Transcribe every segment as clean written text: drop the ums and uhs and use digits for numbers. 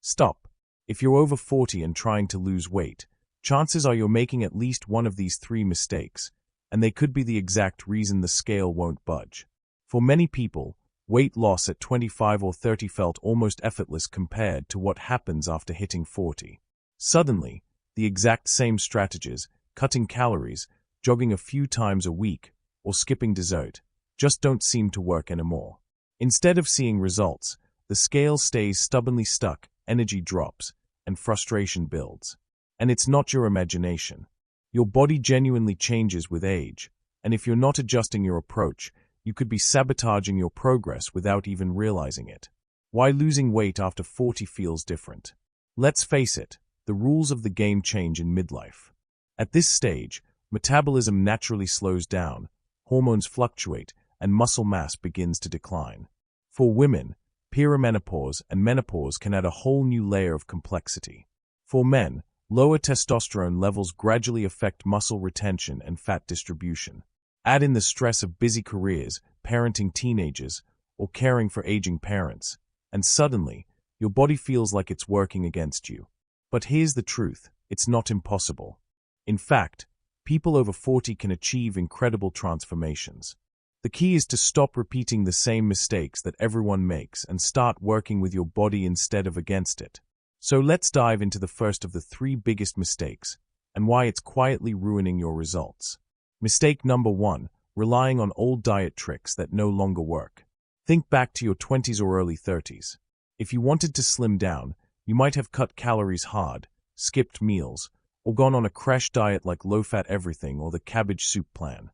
Stop. If you're over 40 and trying to lose weight, chances are you're making at least one of these three mistakes, and they could be the exact reason the scale won't budge. For many people, weight loss at 25 or 30 felt almost effortless compared to what happens after hitting 40. Suddenly, the exact same strategies, cutting calories, jogging a few times a week, or skipping dessert, just don't seem to work anymore. Instead of seeing results, the scale stays stubbornly stuck, energy drops, and frustration builds. And it's not your imagination. Your body genuinely changes with age, and if you're not adjusting your approach, you could be sabotaging your progress without even realizing it. Why losing weight after 40 feels different? Let's face it, the rules of the game change in midlife. At this stage, metabolism naturally slows down, hormones fluctuate, and muscle mass begins to decline. For women, perimenopause and menopause can add a whole new layer of complexity. For men, lower testosterone levels gradually affect muscle retention and fat distribution. Add in the stress of busy careers, parenting teenagers, or caring for aging parents, and suddenly, your body feels like it's working against you. But here's the truth, it's not impossible. In fact, people over 40 can achieve incredible transformations. The key is to stop repeating the same mistakes that everyone makes and start working with your body instead of against it. So let's dive into the first of the three biggest mistakes, and why it's quietly ruining your results. Mistake number 1, relying on old diet tricks that no longer work. Think back to your 20s or early 30s. If you wanted to slim down, you might have cut calories hard, skipped meals, or gone on a crash diet like low-fat everything or the cabbage soup plan.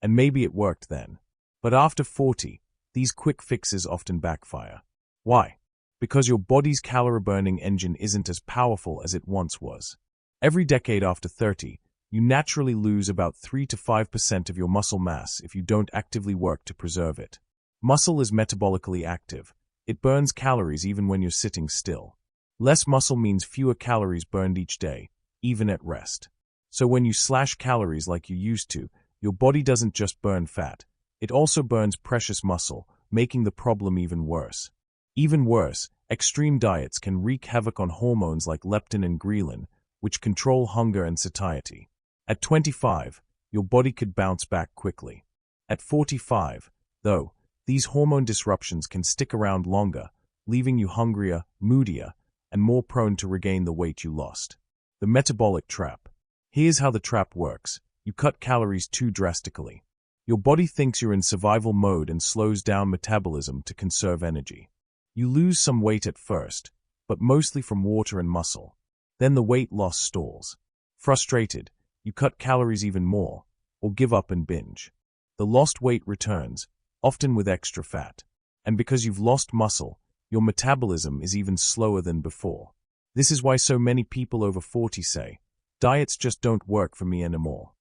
And maybe it worked then. But after 40, these quick fixes often backfire. Why? Because your body's calorie-burning engine isn't as powerful as it once was. Every decade after 30, you naturally lose about 3 to 5% of your muscle mass if you don't actively work to preserve it. Muscle is metabolically active. It burns calories even when you're sitting still. Less muscle means fewer calories burned each day, even at rest. So when you slash calories like you used to, your body doesn't just burn fat. It also burns precious muscle, making the problem even worse. Even worse, extreme diets can wreak havoc on hormones like leptin and ghrelin, which control hunger and satiety. At 25, your body could bounce back quickly. At 45, though, these hormone disruptions can stick around longer, leaving you hungrier, moodier, and more prone to regain the weight you lost. The metabolic trap. Here's how the trap works. You cut calories too drastically. Your body thinks you're in survival mode and slows down metabolism to conserve energy. You lose some weight at first, but mostly from water and muscle. Then the weight loss stalls. Frustrated, you cut calories even more, or give up and binge. The lost weight returns, often with extra fat. And because you've lost muscle, your metabolism is even slower than before. This is why so many people over 40 say, diets just don't work for me anymore.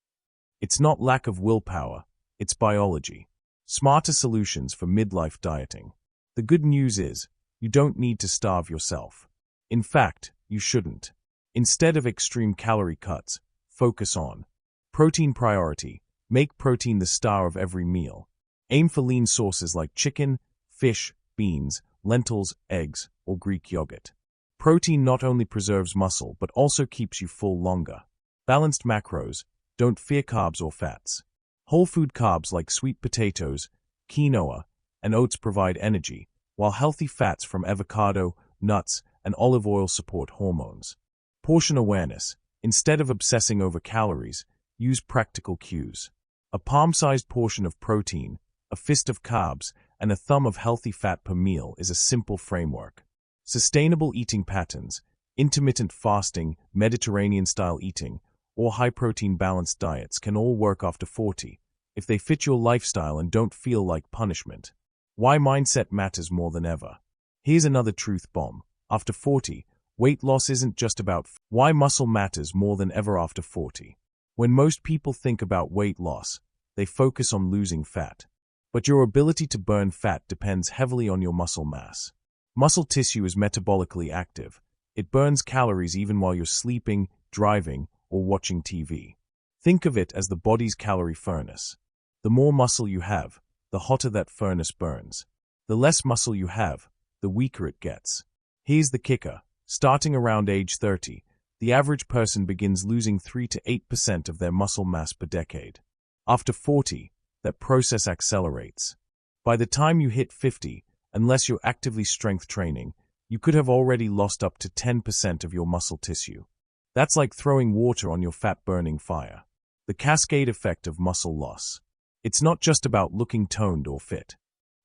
It's not lack of willpower, it's biology. Smarter solutions for midlife dieting. The good news is, you don't need to starve yourself. In fact, you shouldn't. Instead of extreme calorie cuts, focus on protein priority. Make protein the star of every meal. Aim for lean sources like chicken, fish, beans, lentils, eggs, or Greek yogurt. Protein not only preserves muscle but also keeps you full longer. Balanced macros. Don't fear carbs or fats. Whole food carbs like sweet potatoes, quinoa, and oats provide energy, while healthy fats from avocado, nuts, and olive oil support hormones. Portion awareness. Instead of obsessing over calories, use practical cues. A palm-sized portion of protein, a fist of carbs, and a thumb of healthy fat per meal is a simple framework. Sustainable eating patterns, intermittent fasting, Mediterranean-style eating, or high-protein balanced diets can all work after 40, if they fit your lifestyle and don't feel like punishment. Why mindset matters more than ever. Here's another truth bomb. After 40, weight loss isn't just about why muscle matters more than ever after 40. When most people think about weight loss, they focus on losing fat. But your ability to burn fat depends heavily on your muscle mass. Muscle tissue is metabolically active. It burns calories even while you're sleeping, driving, or watching TV. Think of it as the body's calorie furnace. The more muscle you have, the hotter that furnace burns. The less muscle you have, the weaker it gets. Here's the kicker. Starting around age 30, the average person begins losing 3 to 8% of their muscle mass per decade. After 40, that process accelerates. By the time you hit 50, unless you're actively strength training, you could have already lost up to 10% of your muscle tissue. That's like throwing water on your fat-burning fire. The cascade effect of muscle loss. It's not just about looking toned or fit.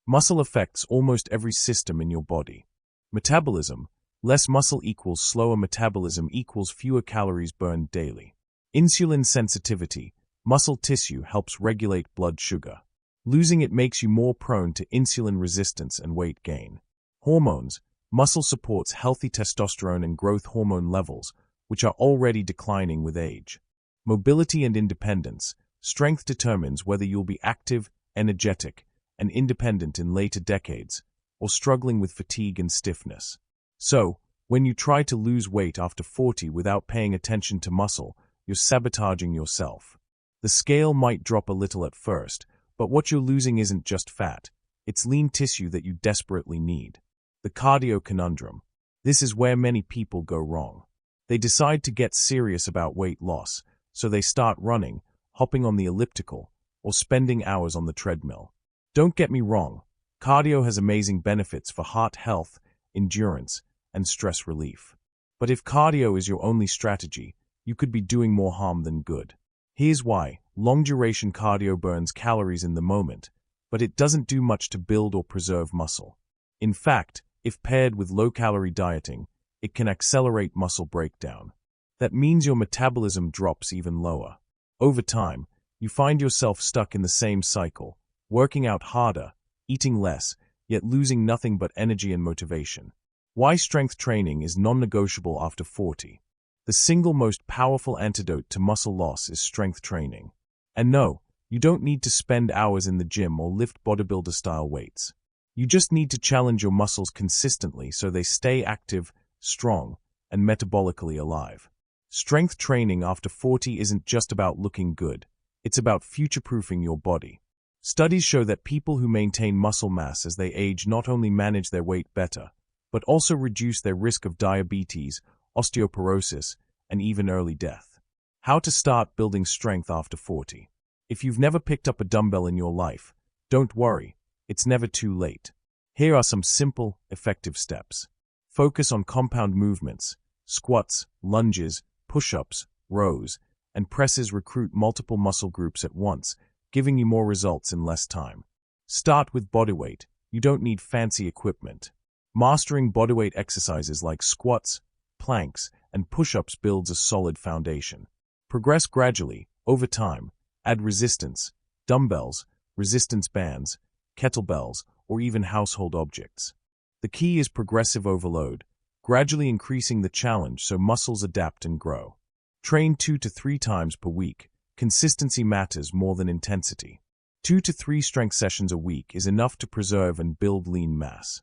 Muscle affects almost every system in your body. Metabolism. Less muscle equals slower metabolism equals fewer calories burned daily. Insulin sensitivity. Muscle tissue helps regulate blood sugar. Losing it makes you more prone to insulin resistance and weight gain. Hormones. Muscle supports healthy testosterone and growth hormone levels, which are already declining with age. Mobility and independence. Strength determines whether you'll be active, energetic, and independent in later decades, or struggling with fatigue and stiffness. So, when you try to lose weight after 40 without paying attention to muscle, you're sabotaging yourself. The scale might drop a little at first, but what you're losing isn't just fat, it's lean tissue that you desperately need. The cardio conundrum. This is where many people go wrong. They decide to get serious about weight loss, so they start running, hopping on the elliptical, or spending hours on the treadmill. Don't get me wrong, cardio has amazing benefits for heart health, endurance, and stress relief. But if cardio is your only strategy, you could be doing more harm than good. Here's why. Long-duration cardio burns calories in the moment, but it doesn't do much to build or preserve muscle. In fact, if paired with low-calorie dieting, it can accelerate muscle breakdown. That means your metabolism drops even lower. Over time, you find yourself stuck in the same cycle, working out harder, eating less, yet losing nothing but energy and motivation. Why strength training is non-negotiable after 40. The single most powerful antidote to muscle loss is strength training. And no, you don't need to spend hours in the gym or lift bodybuilder-style weights. You just need to challenge your muscles consistently so they stay active, strong, and metabolically alive. Strength training after 40 isn't just about looking good, it's about future-proofing your body. Studies show that people who maintain muscle mass as they age not only manage their weight better, but also reduce their risk of diabetes, osteoporosis, and even early death. How to start building strength after 40. If you've never picked up a dumbbell in your life, don't worry, it's never too late. Here are some simple, effective steps. Focus on compound movements. Squats, lunges, push-ups, rows, and presses recruit multiple muscle groups at once, giving you more results in less time. Start with bodyweight. You don't need fancy equipment. Mastering bodyweight exercises like squats, planks, and push-ups builds a solid foundation. Progress gradually, over time. Add resistance, dumbbells, resistance bands, kettlebells, or even household objects. The key is progressive overload, gradually increasing the challenge so muscles adapt and grow. Train 2 to 3 times per week. Consistency matters more than intensity. 2 to 3 strength sessions a week is enough to preserve and build lean mass.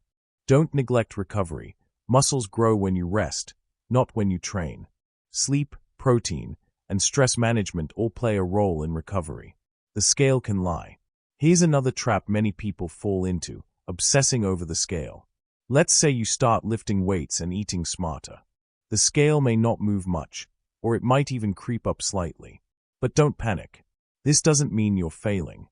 Don't neglect recovery. Muscles grow when you rest, not when you train. Sleep, protein, and stress management all play a role in recovery. The scale can lie. Here's another trap many people fall into, obsessing over the scale. Let's say you start lifting weights and eating smarter. The scale may not move much, or it might even creep up slightly. But don't panic. This doesn't mean you're failing.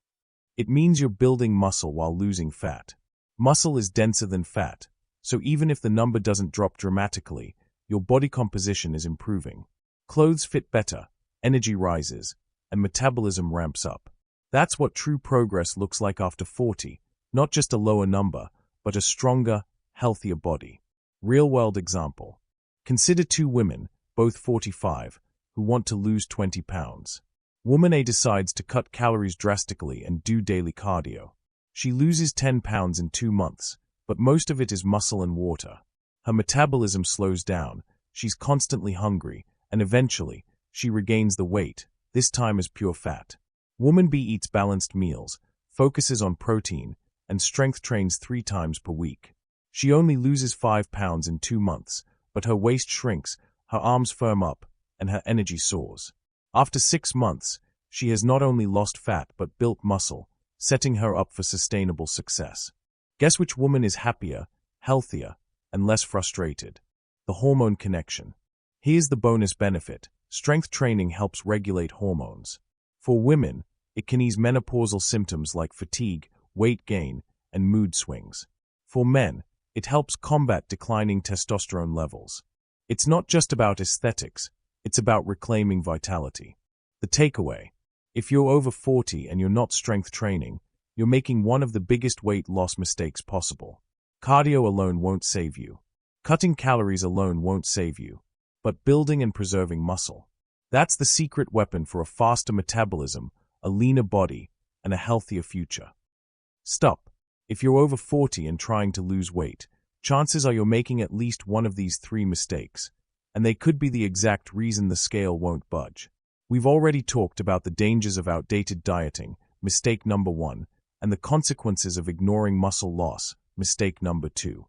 It means you're building muscle while losing fat. Muscle is denser than fat, so even if the number doesn't drop dramatically, your body composition is improving. Clothes fit better, energy rises, and metabolism ramps up. That's what true progress looks like after 40, not just a lower number, but a stronger, healthier body. Real-world example. Consider 2 women, both 45, who want to lose 20 pounds. Woman A decides to cut calories drastically and do daily cardio. She loses 10 pounds in 2 months, but most of it is muscle and water. Her metabolism slows down, she's constantly hungry, and eventually, she regains the weight, this time as pure fat. Woman B eats balanced meals, focuses on protein, and strength trains 3 times per week. She only loses 5 pounds in 2 months, but her waist shrinks, her arms firm up, and her energy soars. After 6 months, she has not only lost fat but built muscle, setting her up for sustainable success. Guess which woman is happier, healthier, and less frustrated? the hormone connection. Here's the bonus benefit. Strength training helps regulate hormones. For women, it can ease menopausal symptoms like fatigue, weight gain, and mood swings. For men, it helps combat declining testosterone levels. It's not just about aesthetics, it's about reclaiming vitality. The takeaway: if you're over 40 and you're not strength training, you're making one of the biggest weight loss mistakes possible. Cardio alone won't save you. Cutting calories alone won't save you. But building and preserving muscle. That's the secret weapon for a faster metabolism, a leaner body, and a healthier future. Stop. If you're over 40 and trying to lose weight, chances are you're making at least one of these 3 mistakes, and they could be the exact reason the scale won't budge. We've already talked about the dangers of outdated dieting, mistake number 1, and the consequences of ignoring muscle loss, mistake number 2.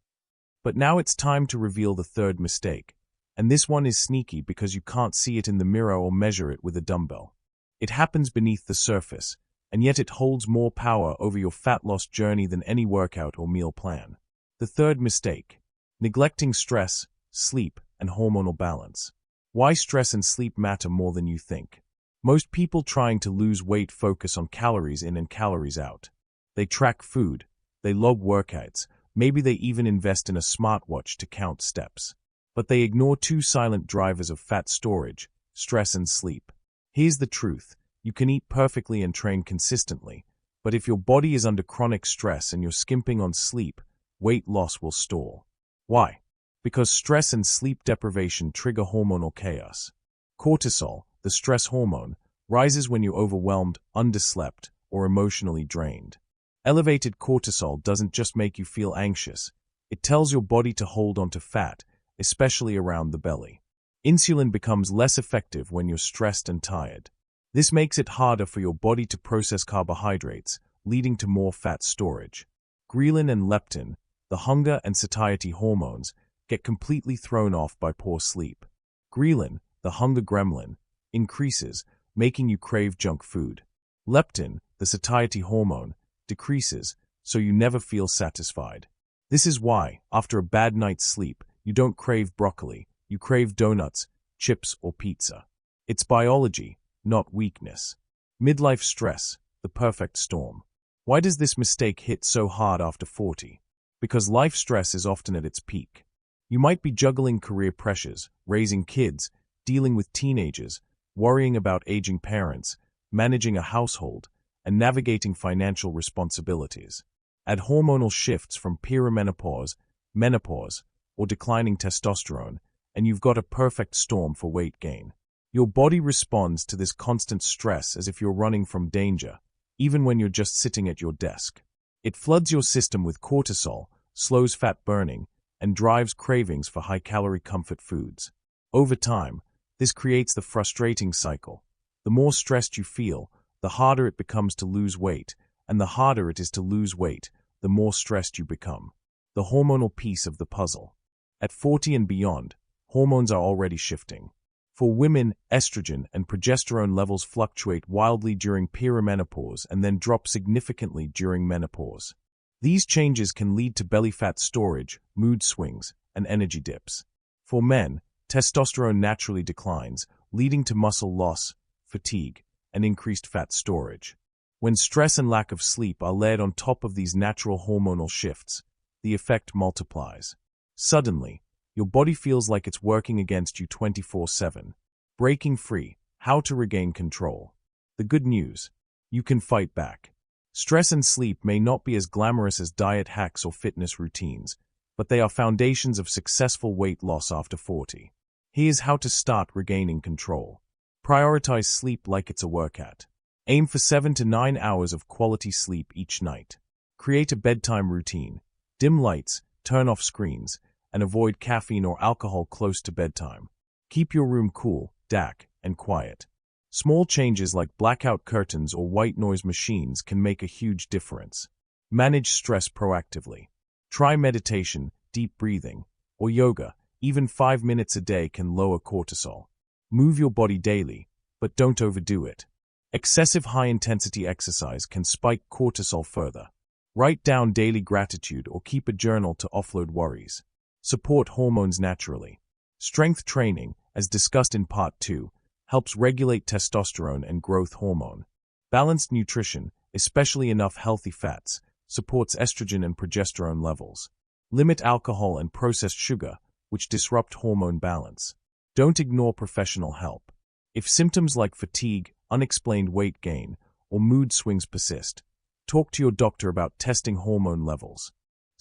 But now it's time to reveal the third mistake, and this one is sneaky because you can't see it in the mirror or measure it with a dumbbell. It happens beneath the surface, and yet it holds more power over your fat loss journey than any workout or meal plan. The third mistake: neglecting stress, sleep, and hormonal balance. Why stress and sleep matter more than you think. Most people trying to lose weight focus on calories in and calories out. They track food, they log workouts, maybe they even invest in a smartwatch to count steps. But they ignore 2 silent drivers of fat storage: stress and sleep. Here's the truth: you can eat perfectly and train consistently, but if your body is under chronic stress and you're skimping on sleep, weight loss will stall. Why? Because stress and sleep deprivation trigger hormonal chaos. Cortisol, the stress hormone, rises when you're overwhelmed, underslept, or emotionally drained. Elevated cortisol doesn't just make you feel anxious, it tells your body to hold onto fat, especially around the belly. Insulin becomes less effective when you're stressed and tired. This makes it harder for your body to process carbohydrates, leading to more fat storage. Ghrelin and leptin, the hunger and satiety hormones, get completely thrown off by poor sleep. Ghrelin, the hunger gremlin, increases, making you crave junk food. Leptin, the satiety hormone, decreases, so you never feel satisfied. This is why, after a bad night's sleep, you don't crave broccoli, you crave donuts, chips, or pizza. It's biology, not weakness. Midlife stress, the perfect storm. Why does this mistake hit so hard after 40? Because life stress is often at its peak. You might be juggling career pressures, raising kids, dealing with teenagers, worrying about aging parents, managing a household, and navigating financial responsibilities. Add hormonal shifts from perimenopause, menopause, or declining testosterone, and you've got a perfect storm for weight gain. Your body responds to this constant stress as if you're running from danger, even when you're just sitting at your desk. It floods your system with cortisol, slows fat burning, and drives cravings for high-calorie comfort foods. Over time, this creates the frustrating cycle. The more stressed you feel, the harder it becomes to lose weight, and the harder it is to lose weight, the more stressed you become. The hormonal piece of the puzzle. At 40 and beyond, hormones are already shifting. For women, estrogen and progesterone levels fluctuate wildly during perimenopause and then drop significantly during menopause. These changes can lead to belly fat storage, mood swings, and energy dips. For men, testosterone naturally declines, leading to muscle loss, fatigue, and increased fat storage. When stress and lack of sleep are layered on top of these natural hormonal shifts, the effect multiplies. Suddenly, your body feels like it's working against you 24/7. Breaking free, how to regain control. The good news: you can fight back. Stress and sleep may not be as glamorous as diet hacks or fitness routines, but they are foundations of successful weight loss after 40. Here's how to start regaining control. Prioritize sleep like it's a workout. Aim for 7 to 9 hours of quality sleep each night. Create a bedtime routine. Dim lights, turn off screens, and avoid caffeine or alcohol close to bedtime. Keep your room cool, dark, and quiet. Small changes like blackout curtains or white noise machines can make a huge difference. Manage stress proactively. Try meditation, deep breathing, or yoga. Even 5 minutes a day can lower cortisol. Move your body daily, but don't overdo it. Excessive high-intensity exercise can spike cortisol further. Write down daily gratitude or keep a journal to offload worries. Support hormones naturally. Strength training, as discussed in Part 2, helps regulate testosterone and growth hormone. Balanced nutrition, especially enough healthy fats, supports estrogen and progesterone levels. Limit alcohol and processed sugar, which disrupt hormone balance. Don't ignore professional help. If symptoms like fatigue, unexplained weight gain, or mood swings persist, talk to your doctor about testing hormone levels.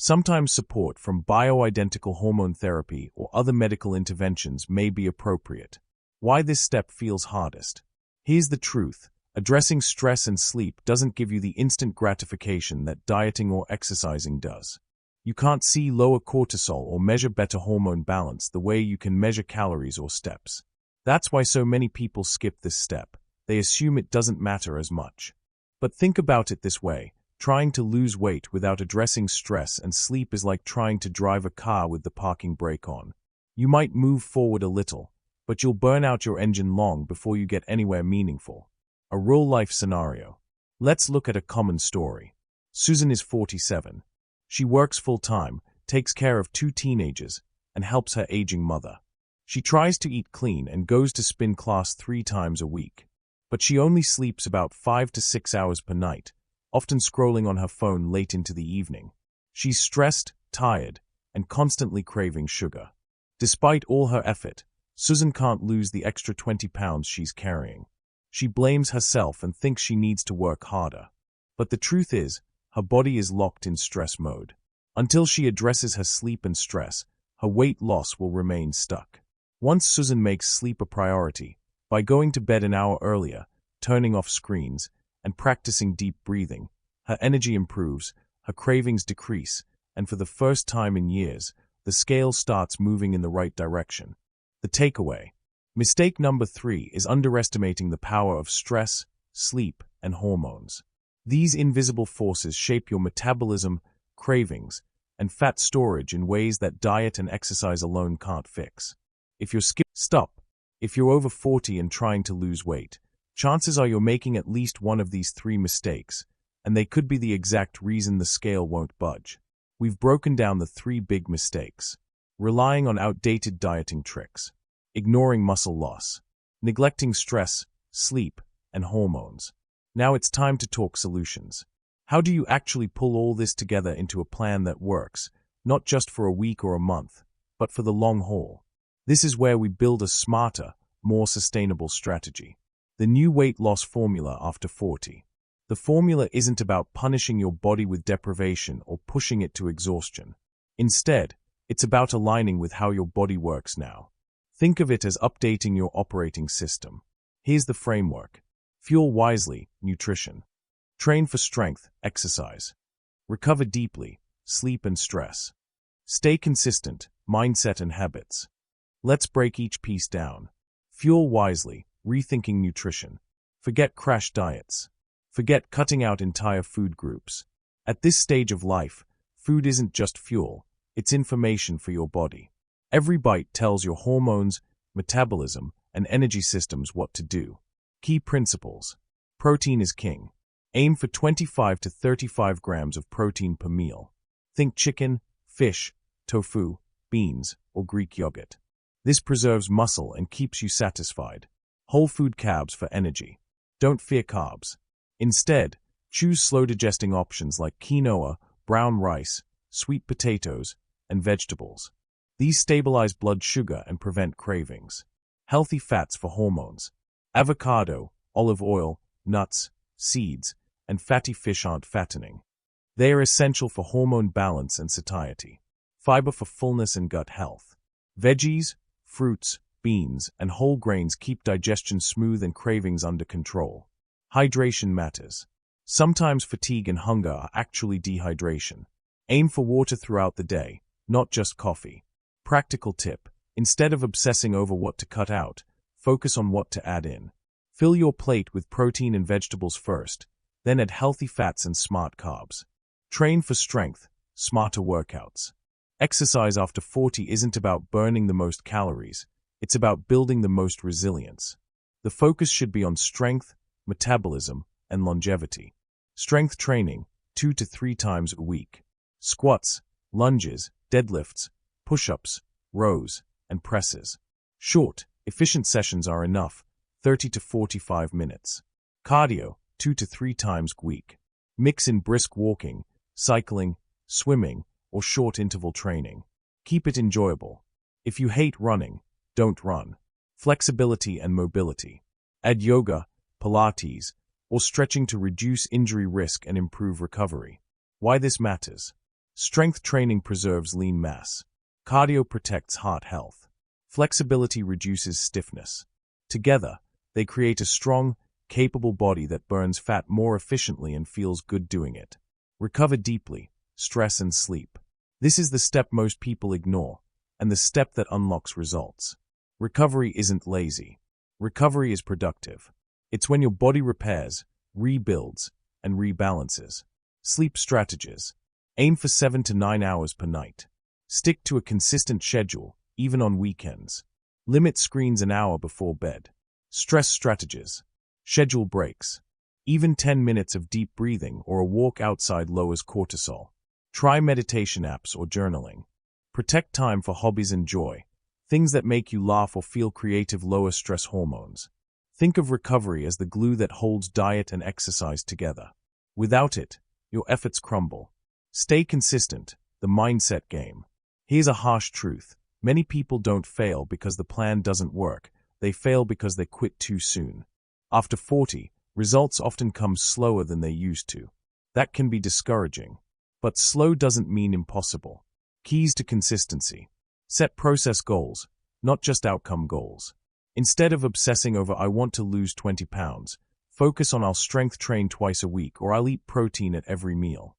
Sometimes support from bioidentical hormone therapy or other medical interventions may be appropriate. Why this step feels hardest? Here's the truth. Addressing stress and sleep doesn't give you the instant gratification that dieting or exercising does. You can't see lower cortisol or measure better hormone balance the way you can measure calories or steps. That's why so many people skip this step. They assume it doesn't matter as much. But think about it this way. Trying to lose weight without addressing stress and sleep is like trying to drive a car with the parking brake on. You might move forward a little, but you'll burn out your engine long before you get anywhere meaningful. A real-life scenario. Let's look at a common story. Susan is 47. She works full-time, takes care of 2 teenagers, and helps her aging mother. She tries to eat clean and goes to spin class 3 times a week. But she only sleeps about 5 to 6 hours per night, often scrolling on her phone late into the evening. She's stressed, tired, and constantly craving sugar. Despite all her effort, Susan can't lose the extra 20 pounds she's carrying. She blames herself and thinks she needs to work harder. But the truth is, her body is locked in stress mode. Until she addresses her sleep and stress, her weight loss will remain stuck. Once Susan makes sleep a priority, by going to bed an hour earlier, turning off screens, and practicing deep breathing, her energy improves, her cravings decrease, and for the first time in years, the scale starts moving in the right direction. The takeaway. Mistake number 3 is underestimating the power of stress, sleep, and hormones. These invisible forces shape your metabolism, cravings, and fat storage in ways that diet and exercise alone can't fix. Stop. If you're over 40 and trying to lose weight, chances are you're making at least one of these 3 mistakes, and they could be the exact reason the scale won't budge. We've broken down the 3 big mistakes. Relying on outdated dieting tricks, ignoring muscle loss, neglecting stress, sleep, and hormones. Now it's time to talk solutions. How do you actually pull all this together into a plan that works, not just for a week or a month, but for the long haul? This is where we build a smarter, more sustainable strategy. The new weight loss formula after 40. The formula isn't about punishing your body with deprivation or pushing it to exhaustion. Instead, it's about aligning with how your body works now. Think of it as updating your operating system. Here's the framework. Fuel wisely, nutrition. Train for strength, exercise. Recover deeply, sleep and stress. Stay consistent, mindset and habits. Let's break each piece down. Fuel wisely, rethinking nutrition. Forget crash diets. Forget cutting out entire food groups. At this stage of life, food isn't just fuel, it's information for your body. Every bite tells your hormones, metabolism, and energy systems what to do. Key principles. Protein is king. Aim for 25 to 35 grams of protein per meal. Think chicken, fish, tofu, beans, or Greek yogurt. This preserves muscle and keeps you satisfied. Whole food carbs for energy. Don't fear carbs. Instead, choose slow-digesting options like quinoa, brown rice, sweet potatoes, and vegetables. These stabilize blood sugar and prevent cravings. Healthy fats for hormones. Avocado, olive oil, nuts, seeds, and fatty fish aren't fattening. They are essential for hormone balance and satiety. Fiber for fullness and gut health. Veggies, fruits, beans, and whole grains keep digestion smooth and cravings under control. Hydration matters. Sometimes fatigue and hunger are actually dehydration. Aim for water throughout the day, not just coffee. Practical tip. Instead of obsessing over what to cut out, focus on what to add in. Fill your plate with protein and vegetables first, then add healthy fats and smart carbs. Train for strength, smarter workouts. Exercise after 40 isn't about burning the most calories, it's about building the most resilience. The focus should be on strength, metabolism, and longevity. Strength training, 2 to 3 times a week. Squats, lunges, deadlifts, push-ups, rows, and presses. Short, efficient sessions are enough, 30 to 45 minutes. Cardio, 2 to 3 times a week. Mix in brisk walking, cycling, swimming, or short interval training. Keep it enjoyable. If you hate running, don't run. Flexibility and mobility. Add yoga, Pilates, or stretching to reduce injury risk and improve recovery. Why this matters? Strength training preserves lean mass. Cardio protects heart health. Flexibility reduces stiffness. Together, they create a strong, capable body that burns fat more efficiently and feels good doing it. Recover deeply, stress and sleep. This is the step most people ignore, and the step that unlocks results. Recovery isn't lazy. Recovery is productive. It's when your body repairs, rebuilds, and rebalances. Sleep strategies. Aim for 7 to 9 hours per night. Stick to a consistent schedule, even on weekends. Limit screens an hour before bed. Stress strategies. Schedule breaks. Even 10 minutes of deep breathing or a walk outside lowers cortisol. Try meditation apps or journaling. Protect time for hobbies and joy. Things that make you laugh or feel creative lower stress hormones. Think of recovery as the glue that holds diet and exercise together. Without it, your efforts crumble. Stay consistent, the mindset game. Here's a harsh truth. Many people don't fail because the plan doesn't work. They fail because they quit too soon. After 40, results often come slower than they used to. That can be discouraging. But slow doesn't mean impossible. Keys to consistency. Set process goals, not just outcome goals. Instead of obsessing over I want to lose 20 pounds, focus on I'll strength train twice a week or I'll eat protein at every meal.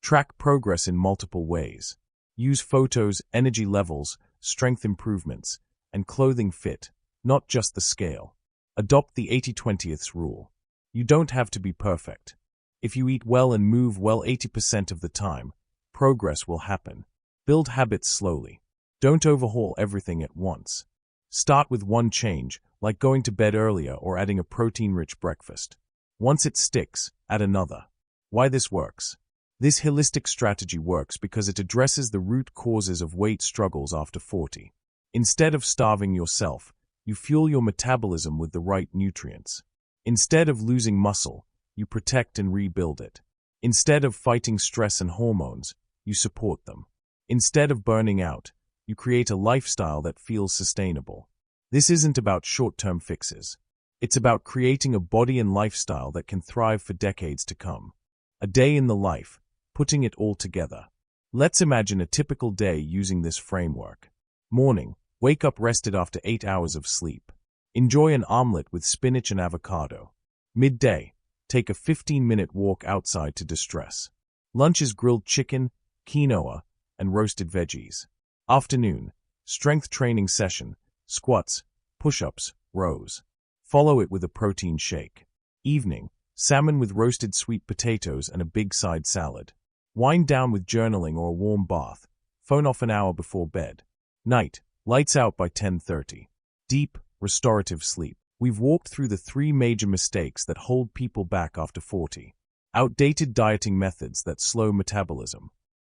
Track progress in multiple ways. Use photos, energy levels, strength improvements, and clothing fit, not just the scale. Adopt the 80-20th rule. You don't have to be perfect. If you eat well and move well 80% of the time, progress will happen. Build habits slowly. Don't overhaul everything at once. Start with one change, like going to bed earlier or adding a protein-rich breakfast. Once it sticks, add another. Why this works? This holistic strategy works because it addresses the root causes of weight struggles after 40. Instead of starving yourself, you fuel your metabolism with the right nutrients. Instead of losing muscle, you protect and rebuild it. Instead of fighting stress and hormones, you support them. Instead of burning out, you create a lifestyle that feels sustainable. This isn't about short-term fixes. It's about creating a body and lifestyle that can thrive for decades to come. A day in the life, putting it all together. Let's imagine a typical day using this framework. Morning, wake up rested after 8 hours of sleep. Enjoy an omelet with spinach and avocado. Midday, take a 15-minute walk outside to distress. Lunch is grilled chicken, quinoa, and roasted veggies. Afternoon, strength training session, squats, push-ups, rows. Follow it with a protein shake. Evening, salmon with roasted sweet potatoes and a big side salad. Wind down with journaling or a warm bath. Phone off an hour before bed. Night, lights out by 10:30. Deep, restorative sleep. We've walked through the 3 major mistakes that hold people back after 40. Outdated dieting methods that slow metabolism.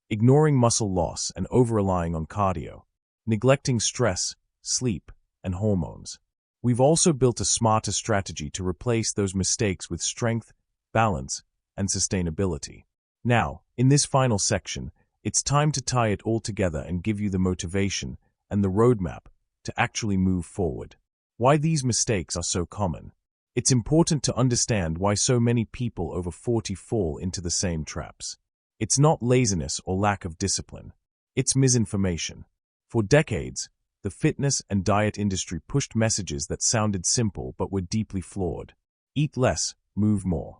Ignoring muscle loss and over-relying on cardio. Neglecting stress, sleep, and hormones. We've also built a smarter strategy to replace those mistakes with strength, balance, and sustainability. Now, in this final section, it's time to tie it all together and give you the motivation and the roadmap to actually move forward. Why these mistakes are so common. It's important to understand why so many people over 40 fall into the same traps. It's not laziness or lack of discipline. It's misinformation. For decades, the fitness and diet industry pushed messages that sounded simple but were deeply flawed. Eat less, move more.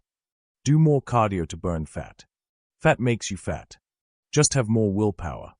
Do more cardio to burn fat. Fat makes you fat. Just have more willpower.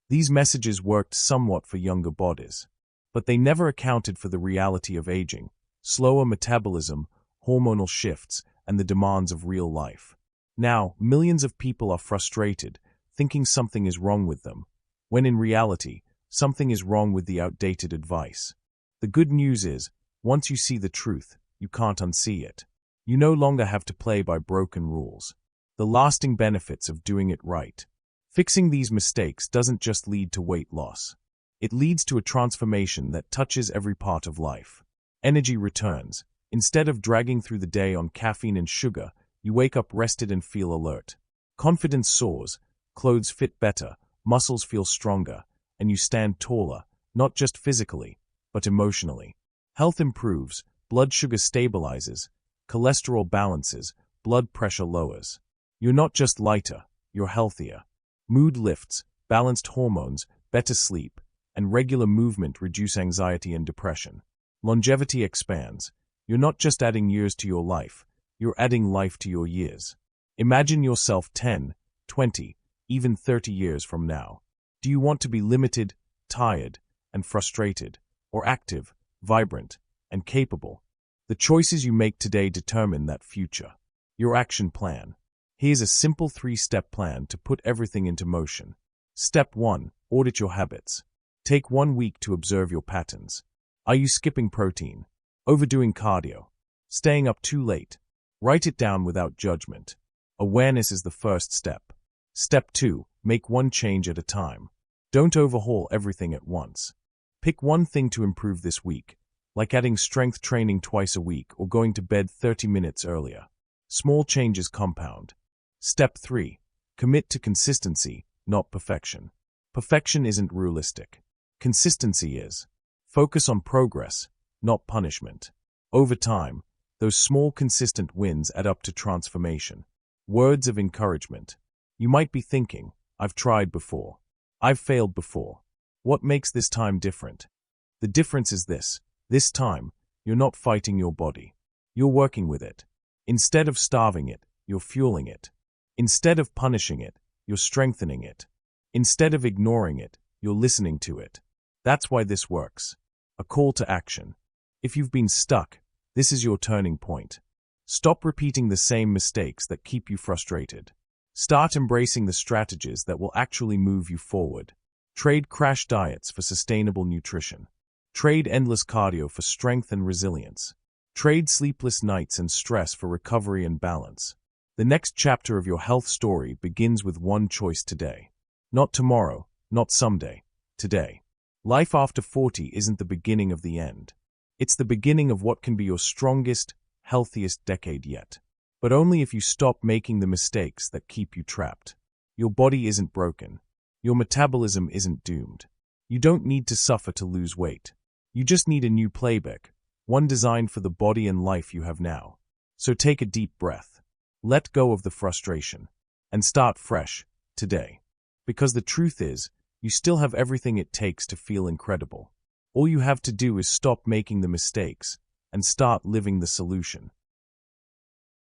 These messages worked somewhat for younger bodies, but they never accounted for the reality of aging, slower metabolism, hormonal shifts, and the demands of real life. Now, millions of people are frustrated, thinking something is wrong with them, when in reality, something is wrong with the outdated advice. The good news is, once you see the truth, you can't unsee it. You no longer have to play by broken rules. The lasting benefits of doing it right. Fixing these mistakes doesn't just lead to weight loss. It leads to a transformation that touches every part of life. Energy returns. Instead of dragging through the day on caffeine and sugar, you wake up rested and feel alert. Confidence soars, clothes fit better, muscles feel stronger, and you stand taller, not just physically, but emotionally. Health improves, blood sugar stabilizes, cholesterol balances, blood pressure lowers. You're not just lighter, you're healthier. Mood lifts, balanced hormones, better sleep, and regular movement reduce anxiety and depression. Longevity expands. You're not just adding years to your life, you're adding life to your years. Imagine yourself 10, 20, even 30 years from now. Do you want to be limited, tired, and frustrated, or active, vibrant, and capable? The choices you make today determine that future. Your action plan. Here's a simple 3-step plan to put everything into motion. Step 1. Audit your habits. Take 1 week to observe your patterns. Are you skipping protein? Overdoing cardio? Staying up too late? Write it down without judgment. Awareness is the first step. Step 2. Make one change at a time. Don't overhaul everything at once. Pick one thing to improve this week, like adding strength training twice a week or going to bed 30 minutes earlier. Small changes compound. Step 3. Commit to consistency, not perfection. Perfection isn't realistic. Consistency is. Focus on progress, not punishment. Over time, those small consistent wins add up to transformation. Words of encouragement. You might be thinking, I've tried before. I've failed before. What makes this time different? The difference is this. This time, you're not fighting your body. You're working with it. Instead of starving it, you're fueling it. Instead of punishing it, you're strengthening it. Instead of ignoring it, you're listening to it. That's why this works. A call to action. If you've been stuck, this is your turning point. Stop repeating the same mistakes that keep you frustrated. Start embracing the strategies that will actually move you forward. Trade crash diets for sustainable nutrition. Trade endless cardio for strength and resilience. Trade sleepless nights and stress for recovery and balance. The next chapter of your health story begins with one choice today. Not tomorrow, not someday, today. Life after 40 isn't the beginning of the end. It's the beginning of what can be your strongest, healthiest decade yet. But only if you stop making the mistakes that keep you trapped. Your body isn't broken. Your metabolism isn't doomed. You don't need to suffer to lose weight. You just need a new playbook, one designed for the body and life you have now. So take a deep breath. Let go of the frustration. And start fresh, today. Because the truth is, you still have everything it takes to feel incredible. All you have to do is stop making the mistakes and start living the solution.